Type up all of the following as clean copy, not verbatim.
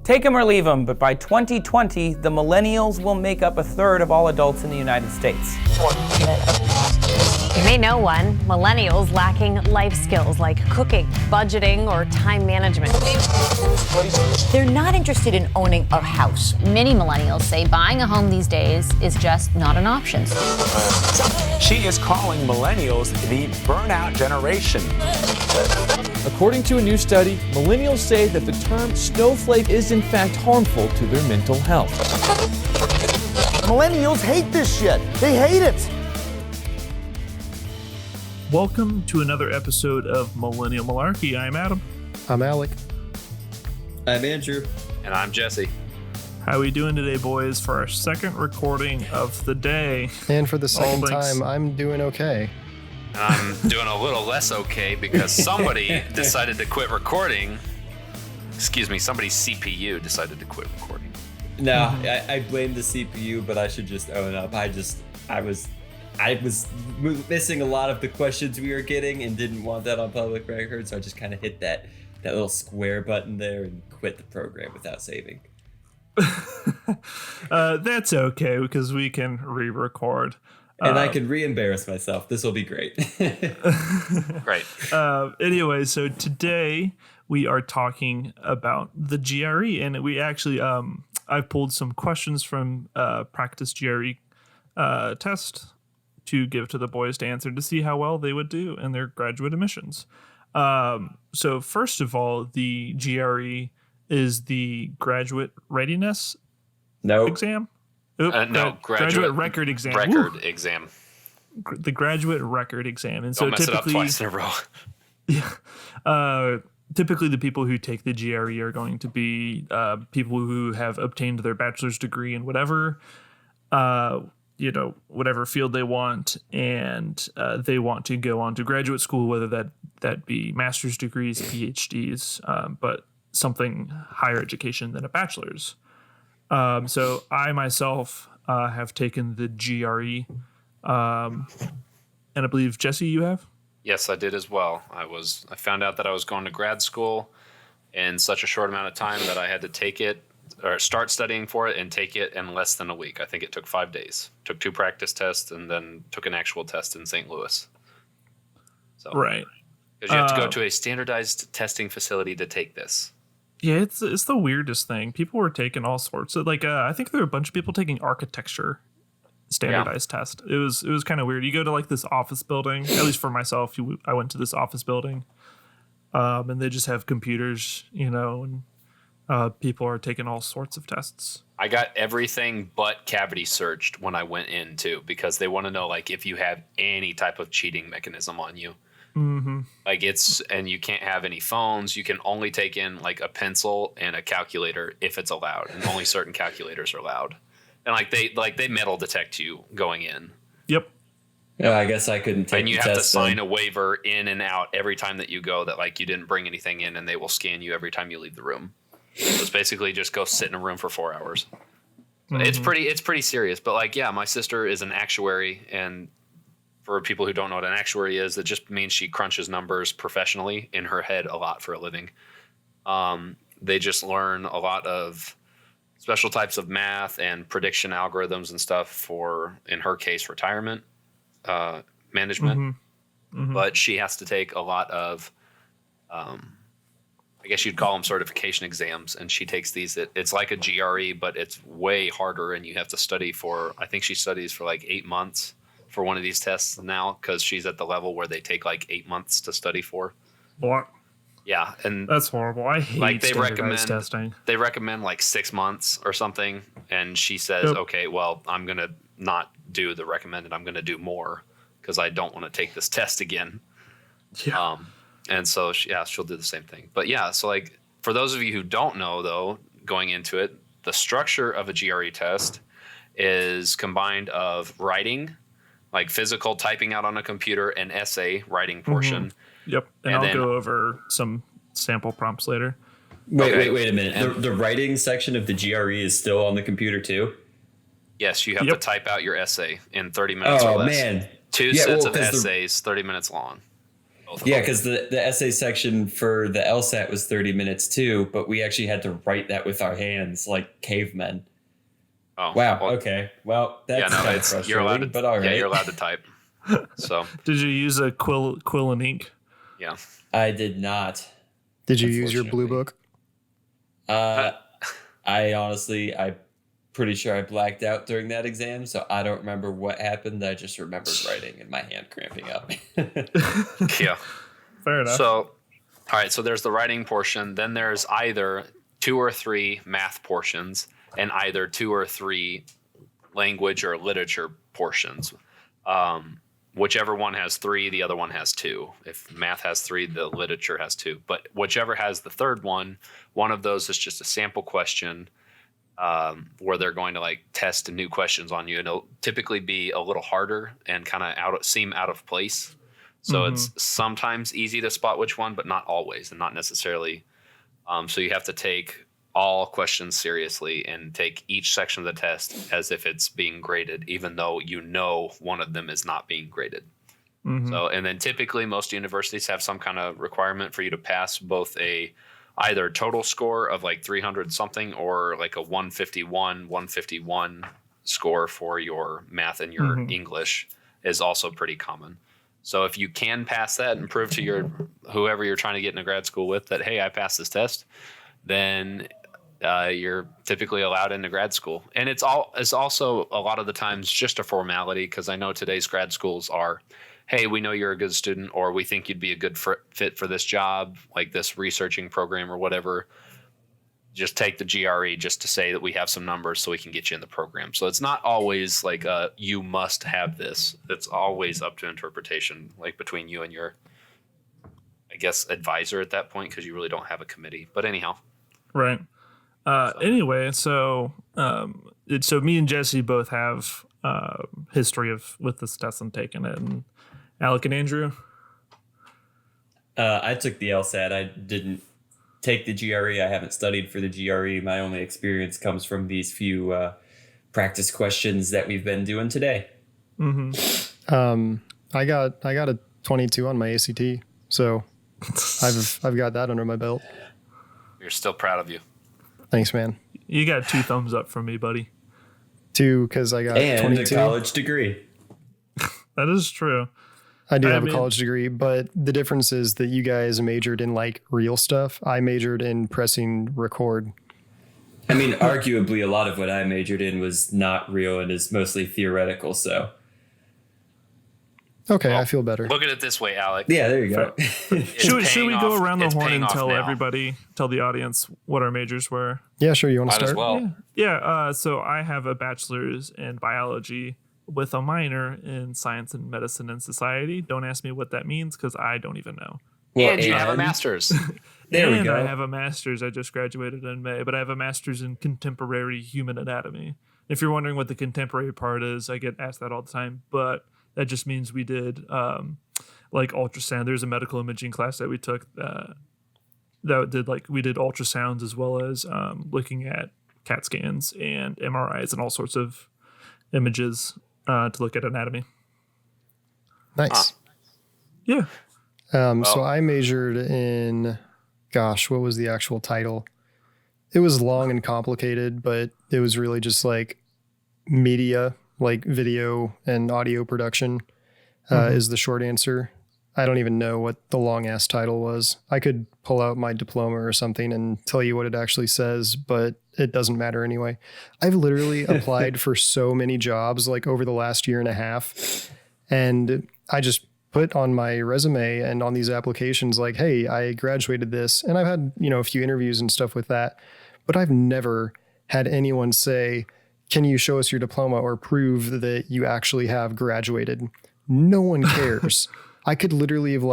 Take them or leave them, but by 2020, the millennials will make up a third of all adults in the United States. You may know one, millennials lacking life skills like cooking, budgeting, or time management. They're not interested in owning a house. Many millennials say buying a home these days is just not an option. She is calling millennials the burnout generation. According to a new study, millennials say that the term snowflake is in fact harmful to their mental health. Millennials hate this shit. They hate it. Welcome to another episode of Millennial Malarkey. I'm Adam. I'm Alec. I'm Andrew. And I'm Jesse. How are we doing today, boys, for our second recording of the day? And for the second time, I'm doing okay. I'm doing a little less okay because somebody decided to quit recording. Excuse me, somebody's CPU decided to quit recording. No, I blame the CPU, but I should just own up. I was missing a lot of the questions we were getting and didn't want that on public record, so I just kind of hit that little square button there and quit the program without saving. That's okay because we can re-record. And I can re-embarrass myself. This will be great. Great. Anyway, so today we are talking about the GRE, and we actually I've pulled some questions from practice GRE test to give to the boys to answer to see how well they would do in their graduate admissions. So first of all, the GRE is the graduate readiness exam. No, graduate record exam. Exam. The graduate record exam. And Don't mess it up twice in a row. Yeah. Typically, the people who take the GRE are going to be people who have obtained their bachelor's degree in whatever, whatever field they want, and they want to go on to graduate school, whether that be master's degrees, PhDs, but something higher education than a bachelor's. So I myself have taken the GRE, and I believe, Jesse, you have? Yes, I did as well. I found out that I was going to grad school in such a short amount of time that I had to take it or start studying for it and take it in less than a week. I think it took 5 days. Took 2 practice tests and then took an actual test in St. Louis. So, right. Because you have to go to a standardized testing facility to take this. Yeah, it's the weirdest thing. People were taking all sorts of I think there were a bunch of people taking architecture standardized test. It was kind of weird. You go to like this office building. At least for myself, I went to this office building, and they just have computers, and people are taking all sorts of tests. I got everything but cavity searched when I went in too, because they want to know like if you have any type of cheating mechanism on you. Mm-hmm. And you can't have any phones. You can only take in like a pencil and a calculator if it's allowed, and only certain calculators are allowed. And they metal detect you going in. Yep. Yeah, I guess I couldn't take. And you the have test to sign then. a waiver in and out every time that you go that like you didn't bring anything in, and they will scan you every time you leave the room. So it's basically just go sit in a room for 4 hours. So it's pretty serious. But my sister is an actuary, and for people who don't know what an actuary is, it just means she crunches numbers professionally in her head a lot for a living. They just learn a lot of special types of math and prediction algorithms and stuff for, in her case, retirement management. Mm-hmm. Mm-hmm. But she has to take a lot of, I guess you'd call them certification exams, and she takes these. It's like a GRE, but it's way harder, and you have to study for, I think she studies for like 8 months for one of these tests now, because she's at the level where they take like 8 months to study for. What? Yeah, and that's horrible. I hate standardized testing. They recommend like 6 months or something, and she says, okay, well, I'm gonna not do the recommended. I'm gonna do more because I don't want to take this test again. Yeah. And so she'll do the same thing. But yeah, so for those of you who don't know though, going into it, the structure of a GRE test is combined of writing, like physical typing out on a computer, and essay writing portion. Mm-hmm. Yep. And I'll go over some sample prompts later. Wait a minute. The writing section of the GRE is still on the computer too? Yes, you have to type out your essay in 30 minutes or less. Oh, man. Two sets of essays, 30 minutes long. both of Yeah, them. because the essay section for the LSAT was 30 minutes too, but we actually had to write that with our hands like cavemen. Oh, Wow. well, Okay. Well, that's kind of frustrating, you're allowed to, but all right. Yeah, you're allowed to type. So Did you use a quill and ink? yeah. I did not. Did you use your blue book? I'm pretty sure I blacked out during that exam, so I don't remember what happened. I just remembered writing and my hand cramping up. Yeah. Fair enough. So, all right. So there's the writing portion. Then there's either 2 or 3 math portions and either 2 or 3 language or literature portions. Whichever one has 3, the other one has 2. If math has 3, the literature has 2. But whichever has the third one of those is just a sample question where they're going to like test new questions on you. And it'll typically be a little harder and kind of seem out of place. So it's sometimes easy to spot which one, but not always, and not necessarily. So you have to take all questions seriously and take each section of the test as if it's being graded, even though you know one of them is not being graded. So, and then typically most universities have some kind of requirement for you to pass both either total score of like 300 something or like a 151 score for your math and your English is also pretty common. So if you can pass that and prove to whoever you're trying to get into grad school with that, hey, I passed this test, then you're typically allowed into grad school. And it's also a lot of the times just a formality, because I know today's grad schools are, hey, we know you're a good student, or we think you'd be a good fit for this job, like this researching program or whatever. Just take the GRE just to say that we have some numbers so we can get you in the program. So it's not always like you must have this. It's always up to interpretation, like between you and your, I guess, advisor at that point, because you really don't have a committee. But anyhow. Right. Anyway, so me and Jesse both have history with this test and taking it. And Alec and Andrew? I took the LSAT. I didn't take the GRE. I haven't studied for the GRE. My only experience comes from these few practice questions that we've been doing today. I got a 22 on my ACT, so I've got that under my belt. We're still proud of you. Thanks, man. You got 2 thumbs up from me, buddy. 2 because I got and 22. a college degree. That is true. I do have a college degree, but the difference is that you guys majored in like real stuff. I majored in pressing record. I mean, arguably a lot of what I majored in was not real and is mostly theoretical. So, okay, well, I feel better. Look at it this way, Alec. Yeah, there you go. Should we go around the horn and tell the audience what our majors were? Yeah, sure. You want to Might start? as well. Yeah. So I have a bachelor's in biology with a minor in science and medicine and society. Don't ask me what that means because I don't even know. Well, and you have a master's. There we go. I have a master's. I just graduated in May, but I have a master's in contemporary human anatomy. If you're wondering what the contemporary part is, I get asked that all the time, but that just means we did like ultrasound. There's a medical imaging class that we took that we did ultrasounds as well as looking at CAT scans and MRIs and all sorts of images to look at anatomy. Nice. Yeah. So I majored in, what was the actual title? It was long and complicated, but it was really just like media, like video and audio production is the short answer. I don't even know what the long ass title was. I could pull out my diploma or something and tell you what it actually says, but it doesn't matter anyway. I've literally applied for so many jobs like over the last year and a half, and I just put on my resume and on these applications like, hey, I graduated this, and I've had, a few interviews and stuff with that, but I've never had anyone say, can you show us your diploma or prove that you actually have graduated? No one cares. I could literally have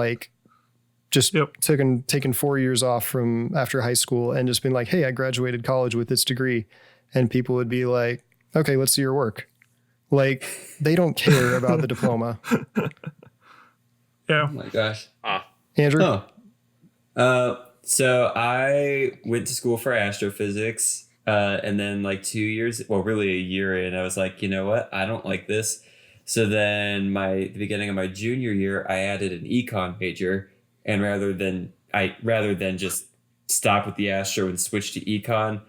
just taken 4 years off from after high school and just been like, hey, I graduated college with this degree. And people would be like, okay, let's see your work. Like, they don't care about the diploma. Yeah. Oh my gosh. Andrew? So I went to school for astrophysics. And then 2 years, really a year in, I was like, you know what? I don't like this. So then the beginning of my junior year, I added an econ major and rather than just stop with the astro and switch to econ,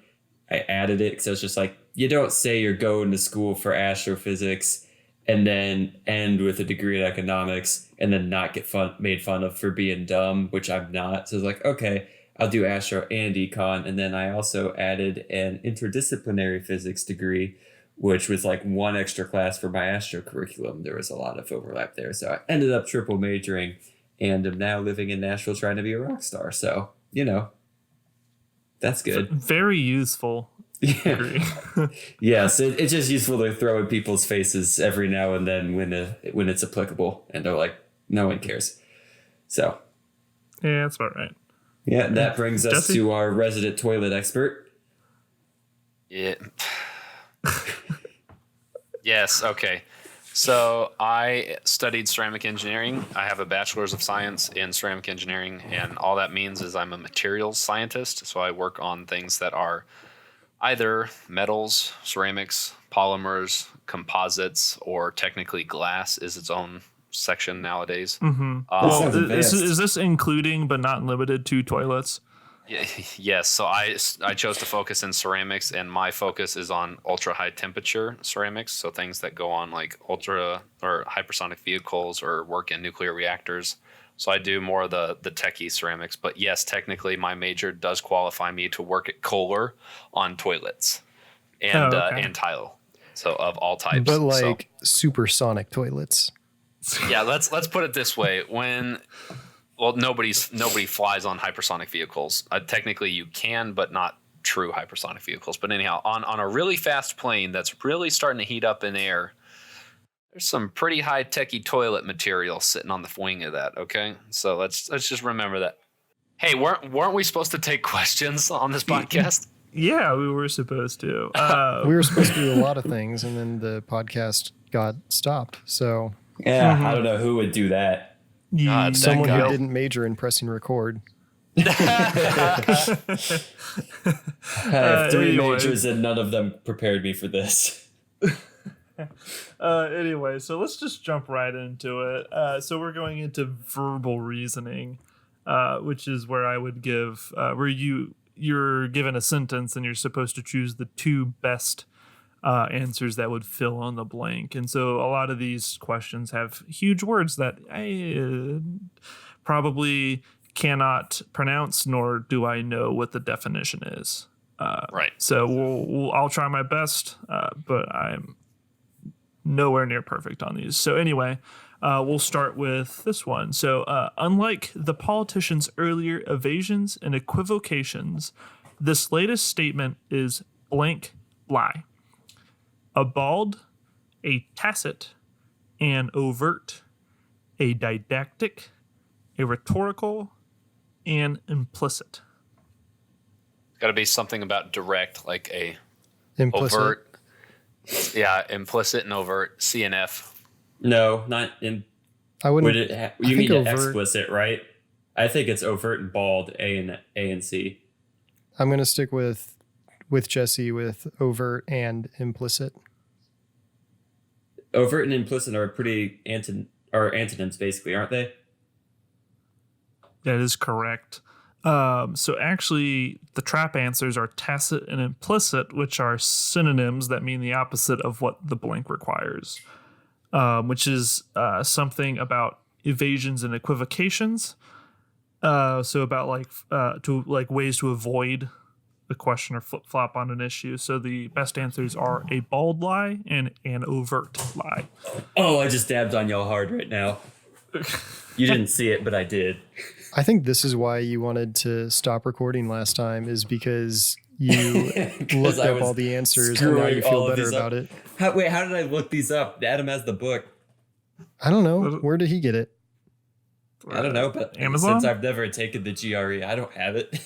I added it because I was just like, you don't say you're going to school for astrophysics and then end with a degree in economics and then not get made fun of for being dumb, which I'm not. So I was like, okay, I'll do astro and econ. And then I also added an interdisciplinary physics degree, which was like one extra class for my astro curriculum. There was a lot of overlap there. So I ended up triple majoring and am now living in Nashville trying to be a rock star. So, that's good. Very useful. Yeah. Yes, it's just useful to throw in people's faces every now and then when it's applicable, and they're like, no one cares. So, yeah, that's about right. Yeah, that brings us to our resident toilet expert. Yeah. Yes. Okay. So I studied ceramic engineering. I have a bachelor's of science in ceramic engineering, and all that means is I'm a materials scientist. So I work on things that are either metals, ceramics, polymers, composites, or technically glass is its own section nowadays. Is this including but not limited to toilets? Yes. So I chose to focus in ceramics, and my focus is on ultra high temperature ceramics. So things that go on like ultra or hypersonic vehicles or work in nuclear reactors. So I do more of the techie ceramics. But yes, technically my major does qualify me to work at Kohler on toilets and and tile. So of all types. But like supersonic toilets. Yeah, let's put it this way. Nobody flies on hypersonic vehicles. Technically, you can, but not true hypersonic vehicles. But anyhow, on a really fast plane that's really starting to heat up in air, there's some pretty high techy toilet material sitting on the wing of that. Okay, so let's just remember that. Hey, weren't we supposed to take questions on this podcast? Yeah, we were supposed to. We were supposed to do a lot of things, and then the podcast got stopped. So yeah, I don't know who would do that. Someone who didn't major in pressing record. I have three majors and none of them prepared me for this. Anyway, so let's just jump right into it. So we're going into verbal reasoning, which is where I would give where you're given a sentence and you're supposed to choose the two best answers that would fill in the blank. And so a lot of these questions have huge words that I probably cannot pronounce, nor do I know what the definition is. Right. So I'll try my best, but I'm nowhere near perfect on these. So anyway, we'll start with this one. So unlike the politician's earlier evasions and equivocations, this latest statement is blank lie. A bald, a tacit, an overt, a didactic, a rhetorical, and implicit. It's got to be something about direct, like a Implicit. overt. Yeah, implicit and overt. CNF. No, not in. I wouldn't. You mean explicit, right? I think it's overt and bald. A and C. I'm going to stick with Jesse with overt and implicit. Overt and implicit are pretty antonyms, basically, aren't they? That is correct. So actually, the trap answers are tacit and implicit, which are synonyms that mean the opposite of what the blank requires, which is something about evasions and equivocations. So about ways to avoid the question or flip-flop on an issue. So the best answers are a bald lie and an overt lie. Oh, I just dabbed on y'all hard right now. You didn't see it, but I did. I think this is why you wanted to stop recording last time, is because you looked up all the answers and now you feel better about it. How did I look these up? Adam has the book. I don't know. Where did he get it? I don't know, but Amazon? Since I've never taken the GRE, I don't have it.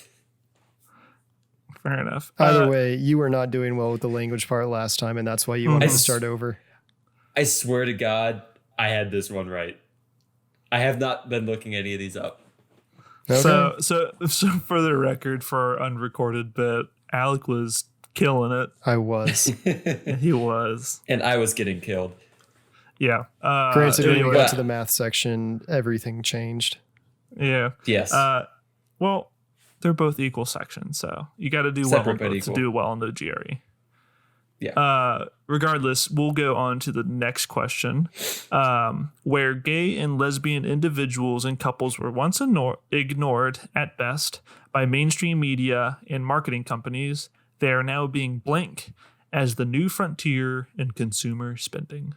Fair enough. Either way, you were not doing well with the language part last time, and that's why you wanted to start over. I swear to God, I had this one right. I have not been looking any of these up. Okay. So for the record, for our unrecorded bit, Alec was killing it. I was. He was. And I was getting killed. Yeah. Granted, when we got to the math section, everything changed. Yeah. Yes. Well, they're both equal sections, so you got to do Separate well but to equal. do well in the GRE. Yeah. Regardless, we'll go on to the next question, where gay and lesbian individuals and couples were once ignored at best by mainstream media and marketing companies. They are now being blank as the new frontier in consumer spending.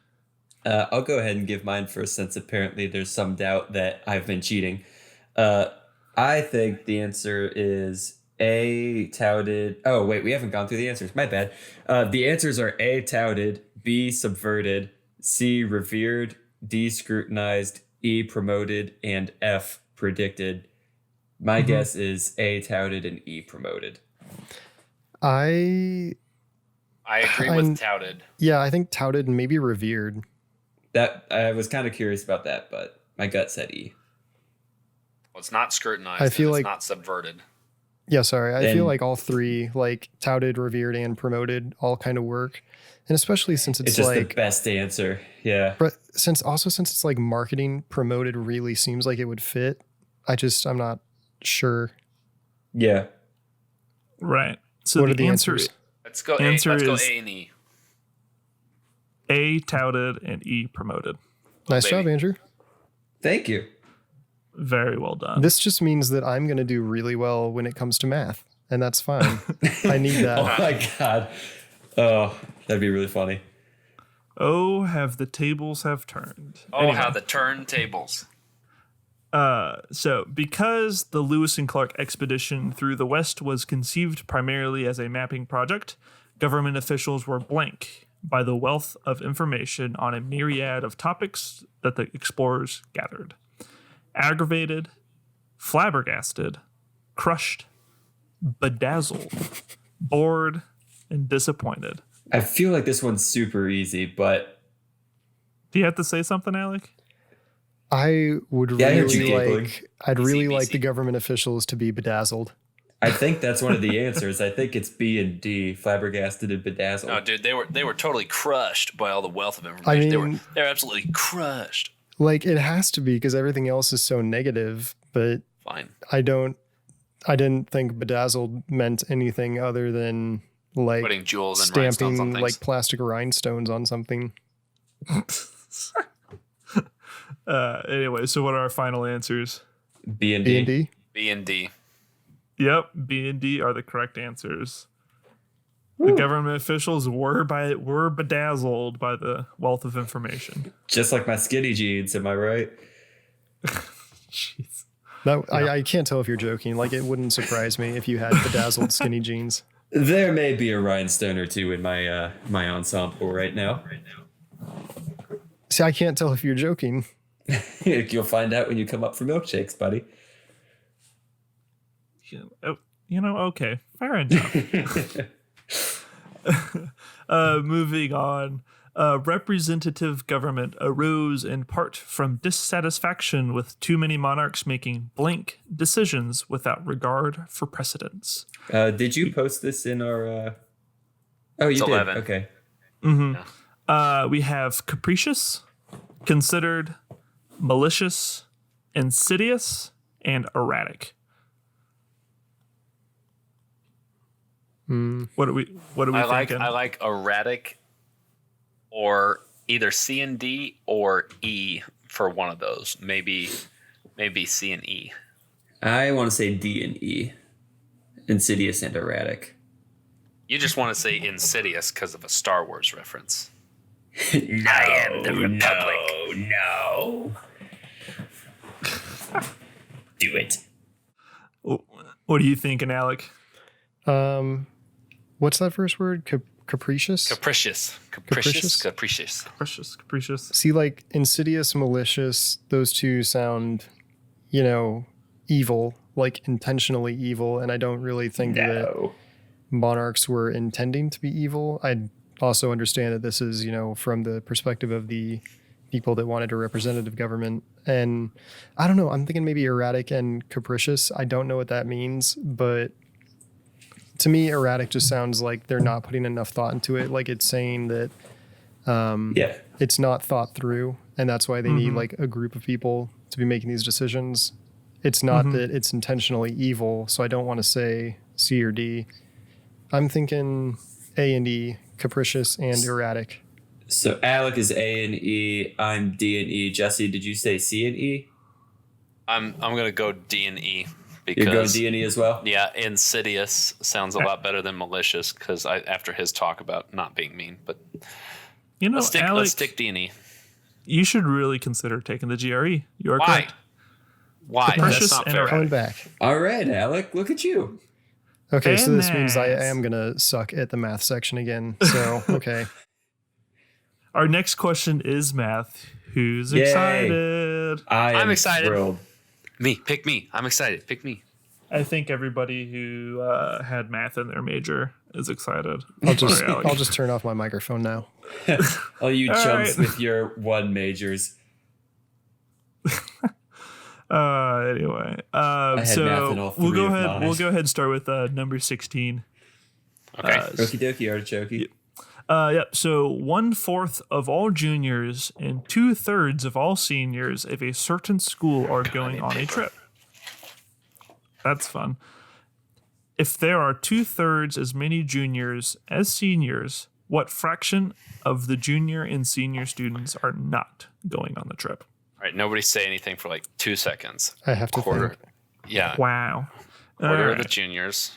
I'll go ahead and give mine first, since apparently there's some doubt that I've been cheating. I think the answer is A, touted. Oh, wait, we haven't gone through the answers. My bad. The answers are A, touted, B, subverted, C, revered, D, scrutinized, E, promoted, and F, predicted. My guess is A, touted, and E, promoted. I agree with touted. Yeah, I think touted and maybe revered. That I was kind of curious about that, but my gut said E. Well, it's not scrutinized. I feel and like- it's not subverted. Yeah, sorry. I Then- feel like all three, like touted, revered, and promoted, all kind of work. And especially since It's it's just like, the best answer. Yeah. but since it's like marketing, promoted really seems like it would fit. I'm not sure. Yeah. Right. So What are the the answer answers? Let's go. Answer Let's go is- A and E. A, touted, and E, promoted. Nice baby. job, Andrew. Thank you. Very well done. This just means that I'm going to do really well when it comes to math, and that's fine. I need Oh that. my God. Oh, that'd be really funny. Oh, have the tables have turned. Oh, Anyway. how the turntables. So, because the Lewis and Clark expedition through the West was conceived primarily as a mapping project, government officials were blank by the wealth of information on a myriad of topics that the explorers gathered. Aggravated, flabbergasted, crushed, bedazzled, bored, and disappointed. I feel like this one's super easy, but Do you have to say something, Alec? I would Yeah, I heard you really giggling. I'd really Easy, like easy. the government officials to be bedazzled. I think that's one of the answers. I think it's B and D, flabbergasted and bedazzled. No, dude, they were totally crushed by all the wealth of information. mean- They're absolutely crushed. Like it has to be because everything else is so negative, but Fine. I didn't think bedazzled meant anything other than like Putting jewels and rhinestones on stamping things. like plastic rhinestones on something. Anyway, so what are our final answers? B and B D. and D. B and D. Yep, B and D are the correct answers. The government officials were bedazzled by the wealth of information. Just like my skinny jeans, am I right? Jeez. I can't tell if you're joking. Like it wouldn't surprise me if you had bedazzled skinny jeans. There may be a rhinestone or two in my my ensemble right now. See, I can't tell if you're joking. You'll find out when you come up for milkshakes, buddy. Okay, fair enough. Moving on. Representative government arose in part from dissatisfaction with too many monarchs making blank decisions without regard for precedents. Did you post this in our? Oh, you It's did. 11. Okay. We have capricious, considered, malicious, insidious, and erratic. What do we thinking? I like erratic, or either C and D or E for one of those. Maybe C and E. I want to say D and E. Insidious and erratic. You just want to say insidious because of a Star Wars reference. I am the Republic. No. Do it. What are you thinking, Alec? What's that first word? Capricious? Capricious. Capricious. See, like insidious, malicious, those two sound, evil, like intentionally evil. And I don't really think that monarchs were intending to be evil. I also understand that this is, from the perspective of the people that wanted a representative government. And I don't know, I'm thinking maybe erratic and capricious. I don't know what that means, but to me, erratic just sounds like they're not putting enough thought into it. Like it's saying that it's not thought through, and that's why they need like a group of people to be making these decisions. It's not that it's intentionally evil, so I don't want to say C or D. I'm thinking A and E, capricious and erratic. So Alec is A and E. I'm D and E. Jesse, did you say C and E? I'm gonna go D and E because You're going D and E as well. Yeah, insidious sounds a lot better than malicious because after his talk about not being mean, but Alec, let's stick D and E. You should really consider taking the GRE. You are Why? correct. Why? Capricious That's not and fair. Coming back. All right, Alec, look at you. Okay, so this And means I maths. am going to suck at the math section again. So, okay. Our next question is math. Who's Yay. excited? I'm excited. Thrilled. Me, pick me. I'm excited. Pick me. I think everybody who had math in their major is excited. I'll just Sorry, Alec. I'll just turn off my microphone now. All you All chumps right. with your one majors. Anyway, had math in so all we'll three go of ahead. mine. We'll go ahead and start with number 16. Okay. Okie dokie, artichoke. Yep. So 1/4 of all juniors and 2/3 of all seniors of a certain school are going on a trip. That's fun. If there are 2/3 as many juniors as seniors, what fraction of the junior and senior students are not going on the trip? All right. Nobody say anything for like 2 seconds. I have to Quarter. think. Yeah. Wow. Quarter All of the right. juniors.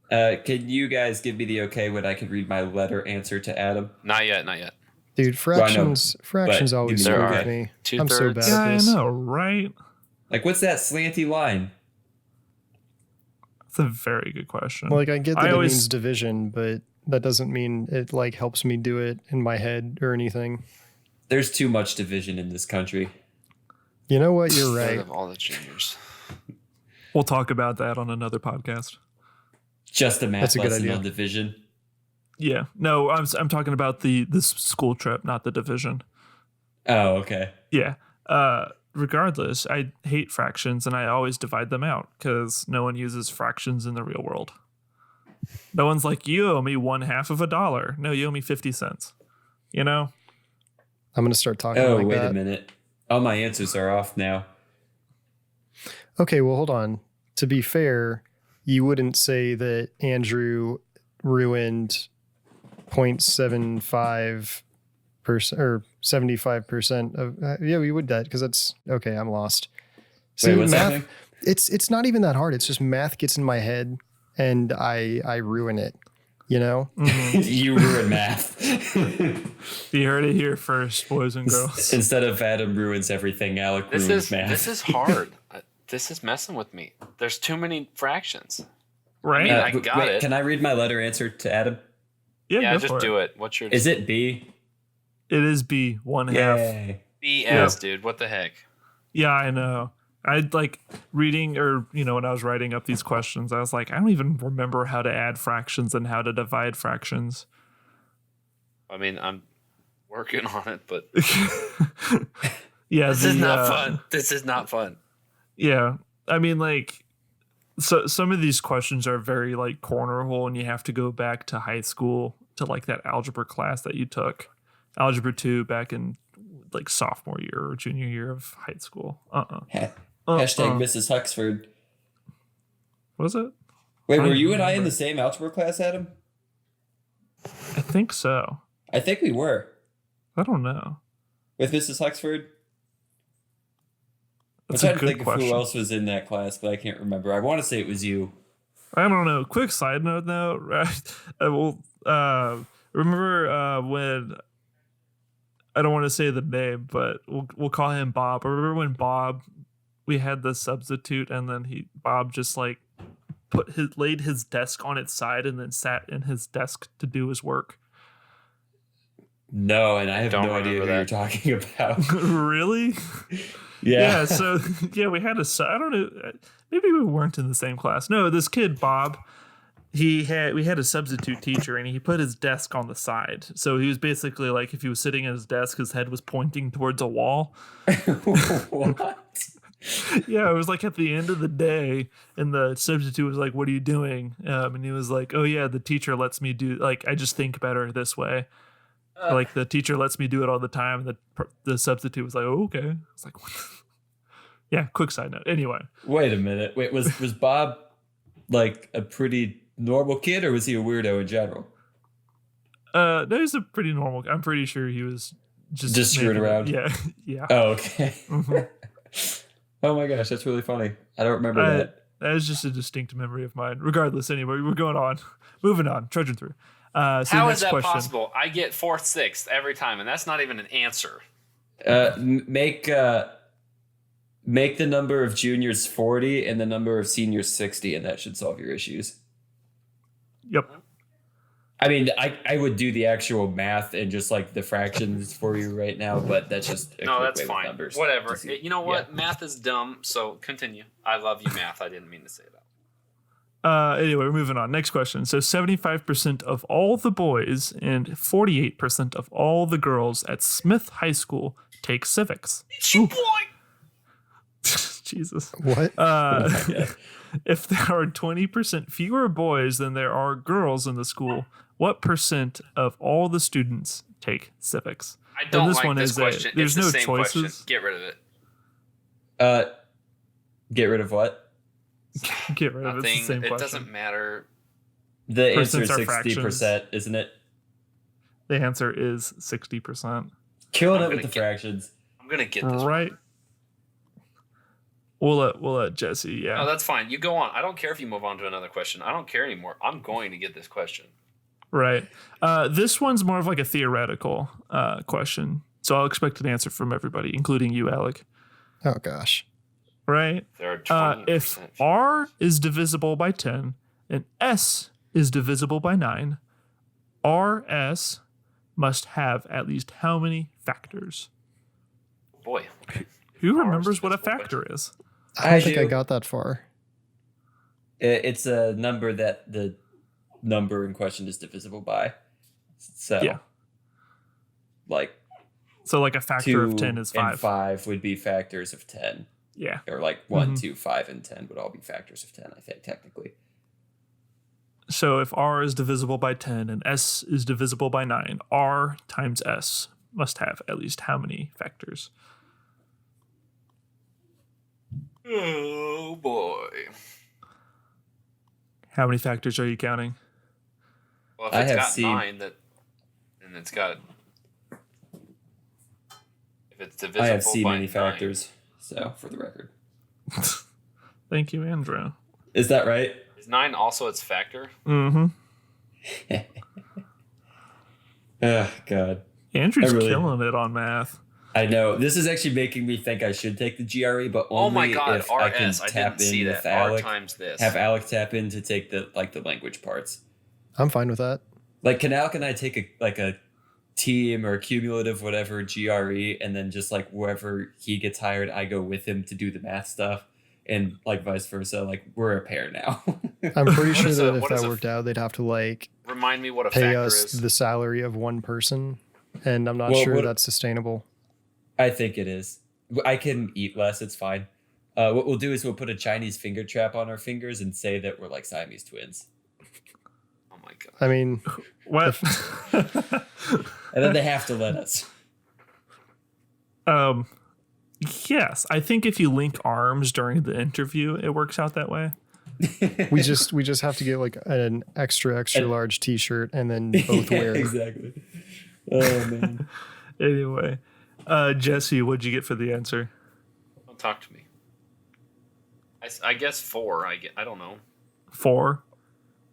Can you guys give me the okay when I can read my letter answer to Adam? Not yet. Not yet. Dude, fractions but always there screw are with me. 2/3. I'm so bad Yeah, at I this. know, right? Like, what's that slanty line? That's a very good question. Like, I get that I it always- means division, but that doesn't mean it like helps me do it in my head or anything. There's too much division in this country. You know what? You're Third right. of all the juniors. We'll talk about that on another podcast. Just a math That's a good lesson idea. on division. Yeah. No, I'm talking about this school trip, not the division. Oh, okay. Yeah. Regardless, I hate fractions and I always divide them out because no one uses fractions in the real world. No one's like, you owe me 1/2 of $1. No, you owe me 50 cents. You know? I'm going to start talking Oh, like wait that. a minute. All my answers are off now. Okay, well, hold on. To be fair, you wouldn't say that Andrew ruined 0.75% or 75% of. Yeah, we would that because that's okay. I'm lost. See, Wait, what's math. happening? It's not even that hard. It's just math gets in my head and I ruin it. You know. You ruin math. You heard it here first, boys and girls. Instead of Adam ruins everything, Alec This ruins is math. this is hard. This is messing with me. There's too many fractions. Right? I got it. Can I read my letter answer to Adam? Yeah, go just for do it. What's your Is it B? It is B, 1/2. Yay. BS, dude? What the heck? Yeah, I know. I'd like reading or, when I was writing up these questions, I was like, I don't even remember how to add fractions and how to divide fractions. I mean, I'm working on it, but Yeah, this is not fun. This is not fun. Yeah. I mean, like, so some of these questions are very like cornerhole and you have to go back to high school to like that algebra class that you took. Algebra 2 back in like sophomore year or junior year of high school. Hashtag Mrs. Huxford. Was it? Wait, I were don't you and I in remember. the same algebra class, Adam? I think so. I think we were. I don't know. With Mrs. Huxford? That's I'm a trying to good think question. of who else was in that class, but I can't remember. I want to say it was you. I don't know. Quick side note though, right? Remember when I don't want to say the name, but we'll call him Bob. Remember when Bob, we had the substitute, and then Bob just like laid his desk on its side and then sat in his desk to do his work. No, and I have Don't no idea who remember you're that. talking about. Really? Yeah. So yeah, we had I don't know. Maybe we weren't in the same class. No, this kid Bob. We had a substitute teacher and he put his desk on the side. So he was basically like if he was sitting at his desk, his head was pointing towards a wall. What? Yeah, it was like at the end of the day, and the substitute was like, "What are you doing?" And he was like, "Oh yeah, the teacher lets me do I just think better this way. Like the teacher lets me do it all the time." And the substitute was like, "Oh okay." It's like, what? Yeah, quick side note. Anyway. Wait a minute. Wait, was Bob like a pretty normal kid, or was he a weirdo in general? No, he's a pretty normal. I'm pretty sure he was just screwing around. Yeah, yeah. Oh, okay. Oh my gosh, that's really funny. I don't remember that. That is just a distinct memory of mine. Regardless, anyway, we're going on, moving on, trudging through. How is that possible? I get 4th, 6th every time, and that's not even an answer. Make the number of juniors 40 and the number of seniors 60, and that should solve your issues. Yep. I mean, I would do the actual math and just like the fractions for you right now, but that's just no, that's fine. Numbers. Whatever. You know what? Yeah. Math is dumb, so continue. I love you, math. I didn't mean to say that. Anyway, we're moving on. Next question. So 75% of all the boys and 48% of all the girls at Smith High School take civics. It's your boy. Jesus. What? If there are 20% fewer boys than there are girls in the school, what percent of all the students take civics? I don't like this question. There's it's no the same choices. Question. Get rid of it. Get rid of what? Get rid of it. It's the same question. It doesn't matter. The answer is 60%, isn't it? The answer is 60%. Killing it with the fractions. I'm gonna get this right. We'll let Jesse. Yeah. No, that's fine. You go on. I don't care if you move on to another question. I don't care anymore. I'm going to get this question. Right. This one's more of like a theoretical question, so I'll expect an answer from everybody, including you, Alec. Oh gosh. Right. There are 20%. If R is divisible by 10 and S is divisible by 9, RS must have at least how many factors? Boy. Who remembers what a factor is? I don't think I got that far. It's a number that the number in question is divisible by. So, yeah. Like a factor of 10 is 5. And 5 would be factors of 10. Yeah. Or like 1, 2, 5, and 10 would all be factors of 10, I think, technically. So if R is divisible by 10 and S is divisible by 9, R times S must have at least how many factors? Oh boy. How many factors are you counting? Well, if it's got 9, then it's got. If it's divisible I have seen by many 9. factors, so for the record. Thank you, Andrew. Is that right? Is 9 also its factor? Mm-hmm. Oh, God. Andrew's killing it on math. I know. This is actually making me think I should take the GRE, but only if I can tap in with Alec. Times this. Have Alec tap in to take the language parts. I'm fine with that. Like, can Alec and I take a team or a cumulative whatever GRE, and then just like wherever he gets hired, I go with him to do the math stuff, and like vice versa. Like, we're a pair now. I'm pretty sure that if that worked out, they'd have to like remind me what a pay factor us is. the salary of one person, and I'm not sure that's sustainable. I think it is. I can eat less. It's fine. What we'll do is we'll put a Chinese finger trap on our fingers and say that we're like Siamese twins. Oh my God. I mean, what? And then they have to let us. Yes, I think if you link arms during the interview, it works out that way. we just have to get like an extra large T-shirt and then both wear. Exactly. Oh man. Anyway. Jesse, what'd you get for the answer? Don't talk to me. I guess 4. I don't know. 4.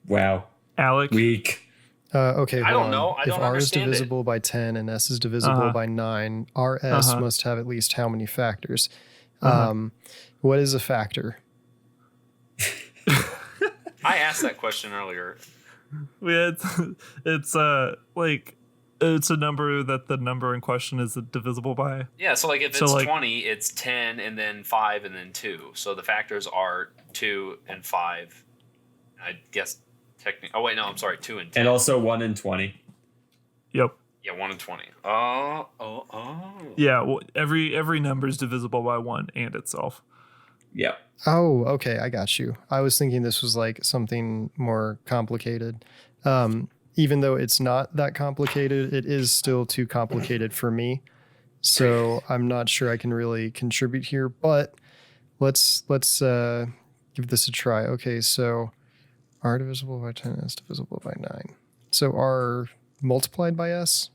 Wow. Alec? Weak. Okay. I don't know. I if don't R is understand divisible by 10 and S is divisible by 9, RS must have at least how many factors? What is a factor? I asked that question earlier. It's it's a number that the number in question is divisible by. Yeah, so like if it's 20, it's 10 and then 5 and then 2. So the factors are 2 and 5. I guess technically. Oh wait, no, I'm sorry, 2 and 10. And also 1 and 20. Yep. Yeah, 1 and 20. Yeah, well, every number is divisible by 1 and itself. Yep. Oh, okay, I got you. I was thinking this was like something more complicated. Even though it's not that complicated, it is still too complicated for me. So I'm not sure I can really contribute here. But let's give this a try. Okay, so r divisible by 10, s divisible by 9. So r multiplied by s?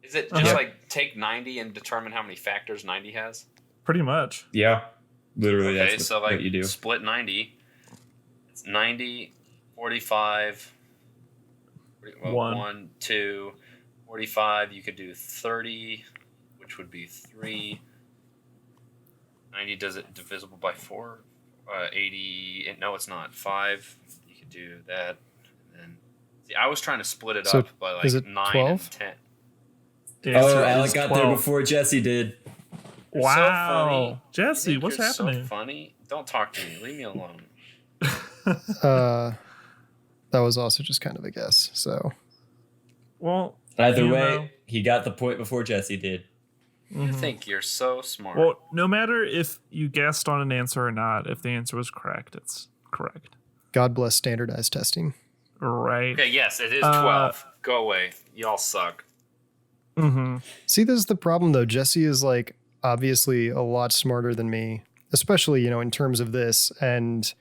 Is it just like take 90 and determine how many factors 90 has? Pretty much. Yeah. Literally, Okay, that's so like what you do. split 90. It's 90, 45, well, One. 1, 2, 45. You could do 30, which would be 3. 90 does it divisible by 4. 80. No, it's not. 5. You could do that. And then, see, I was trying to split it So up by like is it 9 12? and 10. The Oh, answer Alec is got 12. there before Jesse did. You're Wow. so funny. Jesse, You think what's you're happening? So funny. Don't talk to me. Leave me alone. That was also just kind of a guess. So Well, Either you way, know. he got the point before Jesse did. You think you're so smart. Well, no matter if you guessed on an answer or not, if the answer was correct, it's correct. God bless standardized testing. Right. Okay, yes, it is 12. Go away. Y'all suck. Mm-hmm. See, this is the problem though. Jesse is like obviously a lot smarter than me, especially, you know, in terms of this. And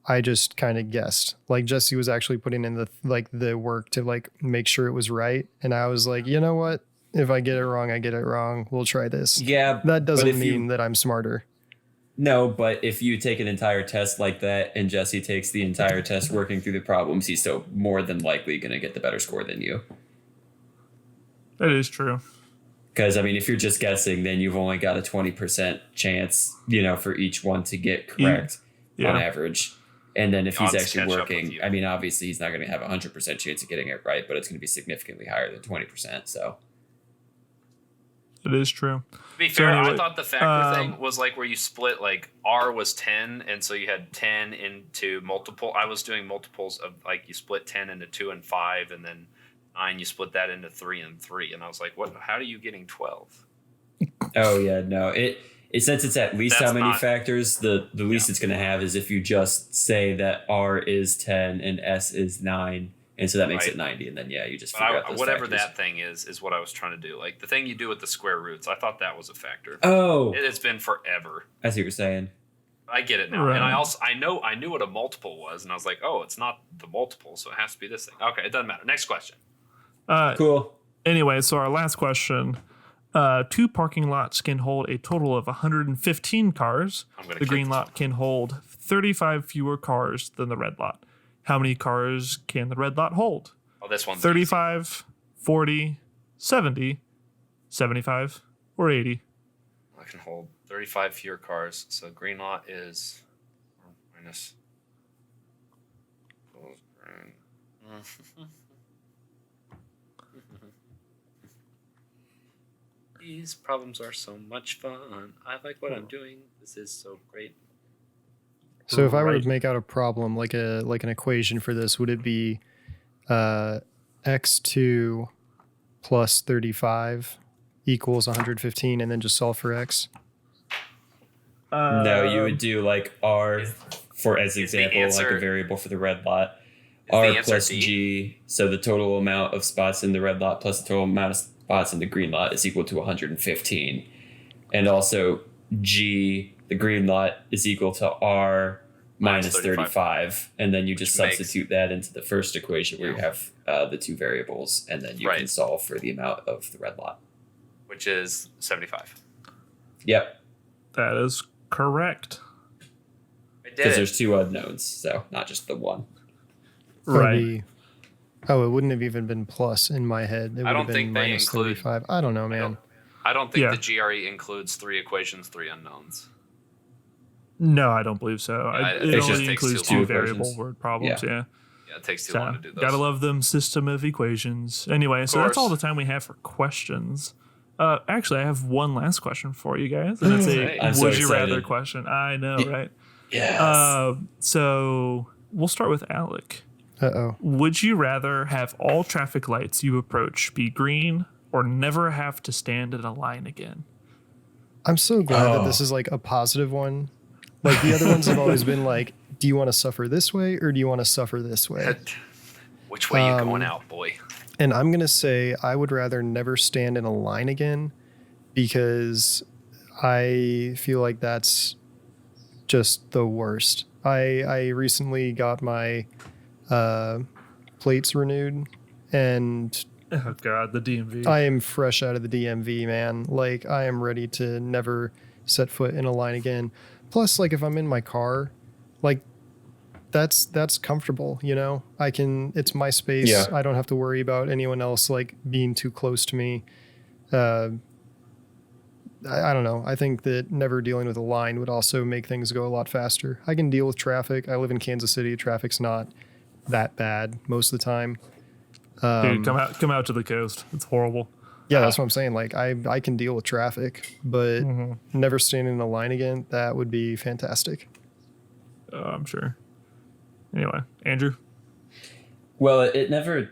I just kind of guessed. Like Jesse was actually putting in the work to like make sure it was right. And I was like, you know what? If I get it wrong, I get it wrong. We'll try this. Yeah. That doesn't but if mean you, that I'm smarter. No, but if you take an entire test like that and Jesse takes the entire test working through the problems, he's still more than likely going to get the better score than you. That is true. Because, I mean, if you're just guessing, then you've only got a 20% chance, you know, for each one to get correct Yeah. on average. And then if he's Odds actually catch up working, with you. I mean, obviously he's not going to have a 100% chance of getting it right, but it's going to be significantly higher than 20%. So, It is true. To be So fair, anyway, I thought the factor thing was like where you split like R was 10, and so you had 10 into multiple. I was doing multiples of like you split 10 into 2 and 5, and then 9 you split that into 3 and 3, and I was like, what? How are you getting 12? oh, yeah, no. It since it's at least That's how many not- factors, the least it's going to have is if you just say that R is 10 and S is 9. And so that makes Right. it 90. And then, yeah, you just But figure out those whatever factors. that thing is what I was trying to do. Like the thing you do with the square roots, I thought that was a factor. Oh, It has been forever. I see what you're saying. I get it now, Right. and I knew what a multiple was, and I was like, oh, it's not the multiple, so it has to be this thing. Okay, it doesn't matter. Next question. Cool. Anyway, so our last question. 2 parking lots can hold a total of 115 cars. I'm gonna The kick green this lot can hold 35 fewer cars than the red lot. How many cars can the red lot hold? Oh, this one's 35, 40, 70, 75, or 80? easy. I can hold 35 fewer cars, so green lot is minus. These problems are so much fun. I like what I'm doing. This is so great. So if I were Right. to make out a problem, like an equation for this, would it be x2 plus 35 equals 115 and then just solve for x? No, you would do like R for as is the example, like answer- a variable for the red lot. the R answer plus D? G, so the total amount of spots in the red lot plus the total amount of spots in the green lot is equal to 115. And also G, the green lot, is equal to R minus 35. And then you just Which makes- substitute that into the first equation where you have the two variables, and then you can Right. solve for the amount of the red lot. Which is 75. Yep, That is correct. I did because it. there's two unknowns, so not just the one. Right. Oh, it wouldn't have even been plus in my head. It would I don't have been think they minus include- 35. I don't know, man. I don't think Yeah. the GRE includes 3 equations, 3 unknowns. No, I don't believe so. it It just only takes includes too long. 2 variable Equations. word problems. Yeah. Yeah, it takes too So, long to do those. gotta love them system of equations. Anyway, so that's course. all the time we have for questions. Actually, I have one last question for you guys, and it's a I'm so would you rather excited. question. I know, right? Yes. So we'll start with Alec. Uh-oh. Would you rather have all traffic lights you approach be green or never have to stand in a line again? I'm so glad that this is like a positive one. Like the other ones have always been like, do you want to suffer this way or do you want to suffer this way? Which way you going out, boy? And I'm going to say I would rather never stand in a line again because I feel like that's just the worst. I recently got my plates renewed, and Oh God, the DMV. I am fresh out of the DMV, man. Like, I am ready to never set foot in a line again. Plus, like, if I'm in my car, like, that's comfortable, you know? It's my space. Yeah. I don't have to worry about anyone else, like, being too close to me. I don't know. I think that never dealing with a line would also make things go a lot faster. I can deal with traffic. I live in Kansas City. Traffic's not that bad most of the time. Dude, come out to the coast. It's horrible. Yeah, that's what I'm saying. Like, I can deal with traffic, but never standing in a line again, that would be fantastic. I'm sure. Anyway, Andrew? Well, it never,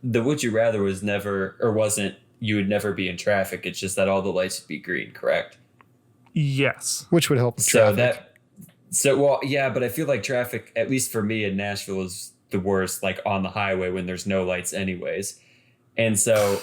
the would you rather was never, or wasn't, you would never be in traffic. It's just that all the lights would be green, correct? Yes. Which would help with So traffic. well, yeah, but I feel like traffic, at least for me in Nashville, is the worst, like on the highway when there's no lights anyways. And so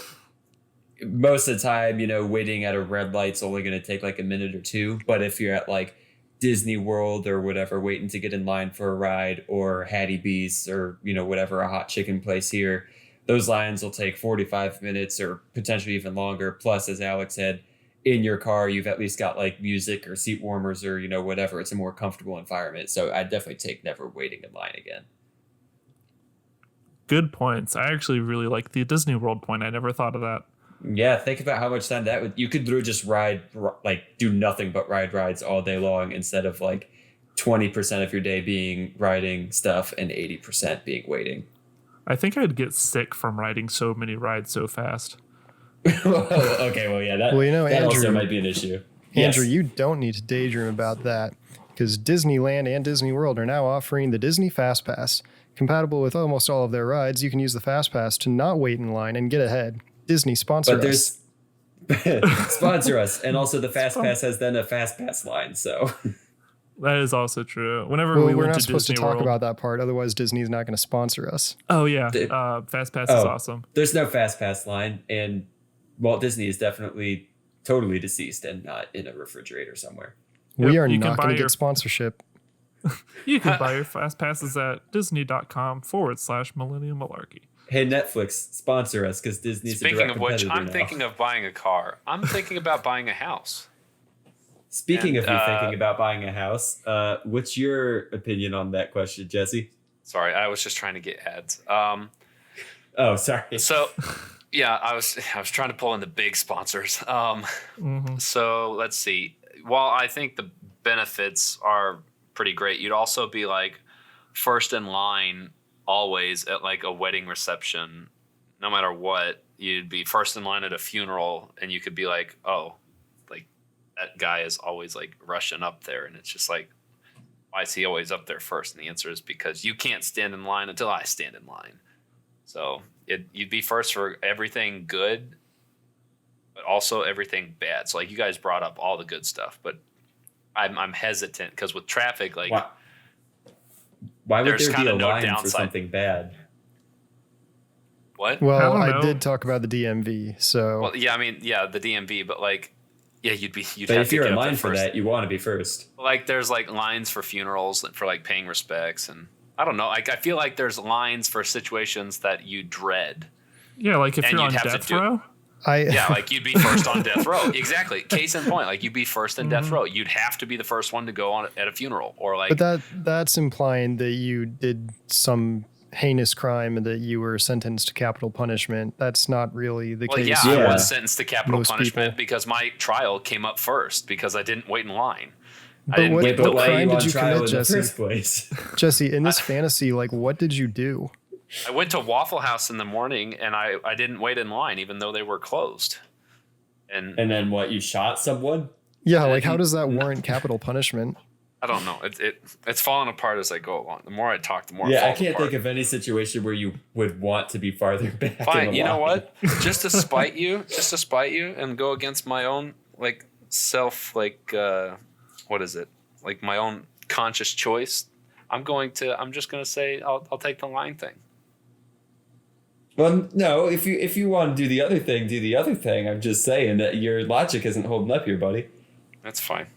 most of the time, you know, waiting at a red light's only going to take like a minute or two. But if you're at like Disney World or whatever, waiting to get in line for a ride, or Hattie B's, or, you know, whatever, a hot chicken place here, those lines will take 45 minutes or potentially even longer. Plus, as Alex said, in your car, you've at least got like music or seat warmers or, you know, whatever. It's a more comfortable environment. So I'd definitely take never waiting in line again. Good points. I actually really like the Disney World point. I never thought of that. Yeah, think about how much time that would, you could literally just do nothing but ride rides all day long, instead of like 20% of your day being riding stuff and 80% being waiting. I think I'd get sick from riding so many rides so fast. Okay, well, yeah, that, Well, you know, that also Andrew- might be an issue. Andrew, Yes. you don't need to daydream about that, because Disneyland and Disney World are now offering the Disney Fast Pass. Compatible with almost all of their rides, you can use the Fast Pass to not wait in line and get ahead. Disney sponsor But us. there's sponsor us, and also the Fast Pass has then a Fast Pass line. So That is also true. Whenever Well, we we're went not to supposed Disney to talk World, about that part, otherwise Disney's not going to sponsor us. oh yeah, The- Fast Pass is awesome. there's no Fast Pass line, and Walt Disney is definitely totally deceased and not in a refrigerator somewhere. We Yep, are you can not buy going to your- get sponsorship. You can buy your Fast Passes at disney.com/Millennial Malarkey. Hey, Netflix, sponsor us, because Disney's a Speaking direct of which, competitor I'm now. thinking of buying a car. I'm thinking about buying a house. Speaking And, of you thinking about buying a house, what's your opinion on that question, Jesse? Sorry, I was just trying to get ads. Oh, sorry. So, yeah, I was trying to pull in the big sponsors. So let's see. While I think the benefits are pretty great, you'd also be like first in line always at like a wedding reception. No matter what, you'd be first in line at a funeral, and you could be like, oh, like that guy is always like rushing up there, and it's just like, why is he always up there first? And the answer is because you can't stand in line until I stand in line. So you'd be first for everything good, but also everything bad. So like you guys brought up all the good stuff, but I'm hesitant because with traffic, like Why would there's there be kinda a no line for downside. something bad? what? Well, don't I know. did talk about the DMV, so Well, yeah, I mean, yeah, the DMV, but like, yeah, you'd But have if to you're get in up there line for first. that, you want to be first. Like there's like lines for funerals for like paying respects, and I don't know. Like I feel like there's lines for situations that you dread. Yeah, like if And you're on you'd have to death do- row. Yeah, like you'd be first on death row. Exactly. Case in point, like you'd be first in Mm-hmm. death row. You'd have to be the first one to go on at a funeral, or like. but that's implying that you did some heinous crime and that you were sentenced to capital punishment. That's not really the well, case. yeah, Yeah. I was sentenced to capital Most punishment people. because my trial came up first because I didn't wait in line. I But didn't what, Wait, but what why are crime you on did you trial commit, in the Jesse? first place? Jesse, in this fantasy, like, what did you do? I went to Waffle House in the morning and I didn't wait in line even though they were closed. And And then what? You shot someone? Yeah, like, how does that warrant capital punishment? I don't know. It's falling apart as I go along. The more I talk, the more Yeah, it I falls can't apart. think of any situation where you would want to be farther back. in Fine, the you know line. what? Just to spite you, and go against my own like self, like what is it? Like my own conscious choice. I'm just gonna say I'll take the line thing. Well, no. If you want to do the other thing, do the other thing. I'm just saying that your logic isn't holding up here, buddy. That's fine.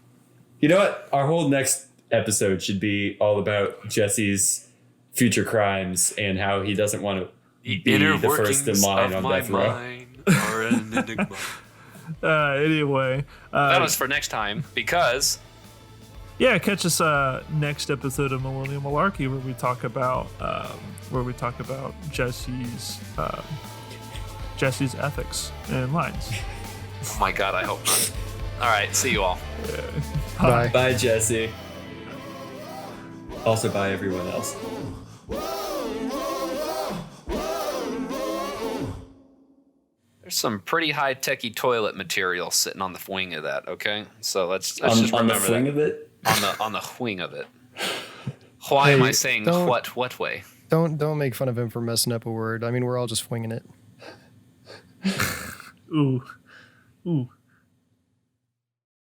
You know what? Our whole next episode should be all about Jesse's future crimes and how he doesn't want to be the first in line on death row. Are an enigma. Anyway, That was for next time because yeah, catch us next episode of Millennial Malarkey where we talk about Jesse's ethics and lines. oh my god, I hope not. All right, see you all. Bye. Bye, Jesse. Also, bye, everyone else. There's some pretty high-techy toilet material sitting on the wing of that. Okay, so let's On, just on the remember swing that of it? on the wing of it. Why am Hey, I saying don't- what way? Don't make fun of him for messing up a word. I mean, we're all just winging it. Ooh.